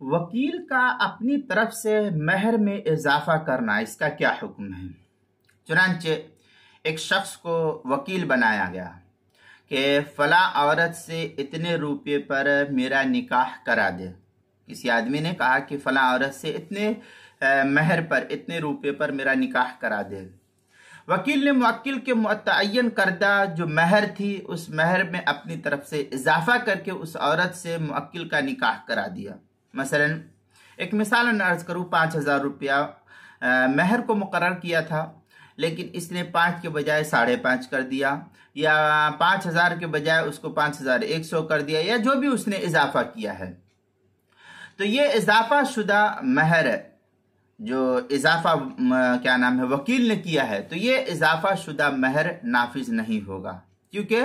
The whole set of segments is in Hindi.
वकील का अपनी तरफ से महर में इजाफा करना, इसका क्या हुक्म है? चुनांचे एक शख्स को वकील बनाया गया कि फला औरत से इतने रुपये पर मेरा निकाह करा दे। किसी आदमी ने कहा कि फला औरत से इतने महर पर, इतने रुपये पर मेरा निकाह करा दे। वकील ने मुवक्किल के मुतय्यन करदा जो महर थी, उस महर में अपनी तरफ से इजाफा करके उस औरत से मुवक्किल का निकाह करा दिया। मसलन एक मिसाल अर्ज करूँ, 5,000 रुपया महर को मुकर्रर किया था, लेकिन इसने 5 के बजाय 5.5 कर दिया, या 5,000 के बजाय उसको 5,100 कर दिया, या जो भी उसने इजाफा किया है। तो ये इजाफा शुदा महर, जो इजाफा क्या नाम है वकील ने किया है, तो ये इजाफा शुदा महर नाफिज नहीं होगा, क्योंकि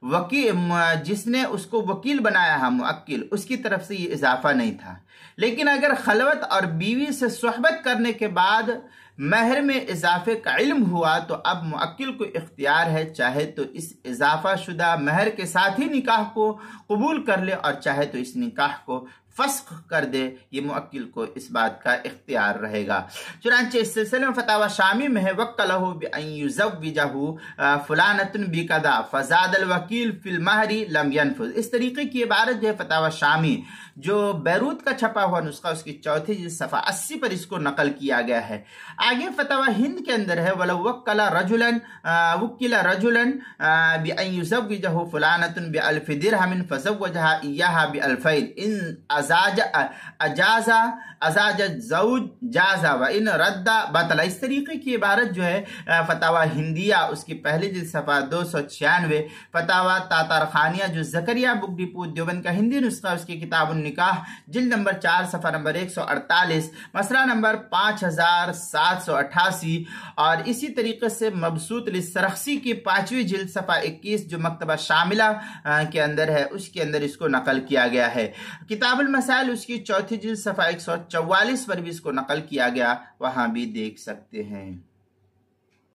वकील जिसने उसको वकील बनाया है मुअक्किल, उसकी तरफ से ये इजाफा नहीं था। लेकिन अगर खलवत और बीवी से सोहबत करने के बाद महर में इजाफे का इल्म हुआ, तो अब मुअक्किल को इख्तियार है, चाहे तो इस इजाफा शुदा महर के साथ ही निकाह को कबूल कर ले और चाहे तो इस निकाह को फस्ख कर दे। ये मुअक्किल को इस बात का इख्तियार रहेगा। चुनांचे इस सिलसिले में फतावा शामी में है, वक्कलहु बिअन युज़व्विजहु फुलानतुन बिकदा फज़ादल वकील फिल महरी लम यनफुज़। इस तरीके की इबारत जो है फतावा शामी, जो बैरूत का छपा हुआ नुस्खा, उसकी चौथी जिल्द सफ़ा 80 पर इसको नकल किया गया है। आगे फतावा हिंद के अंदर है, वलौ वक्कला रजुलन बिअन युज़व्विजहु फुलानतुन बिअल्फ दिरहमिन फज़व्वजहा इय्याहा बिअल्फैन इन अजाजा ज़ौज जाजा व इन रद्दा बतला। इस तरीके की इबारत जो है फतावा हिंदिया, उसकी पहली जिल्द सफ़ा 296, फतावा तातारखानिया जो ज़करिया बुक डिपो देवबंद का हिंदी नुस्खा, उसकी किताबुन निकाह जिल्द नंबर 4 सफ़ा नंबर 148, मसला नंबर 5788, और इसी तरीके से मबसूत लिस्सरख्सी की 5वीं जिल्द सफ़ा 21 जो मकतबा शामिला के अंदर है, उसके अंदर इसको नकल किया गया है। किताबुल मसाइल उसकी चौथी जिल्द सफ़ा 144 पर भी इसको नकल किया गया, वहां भी देख सकते हैं।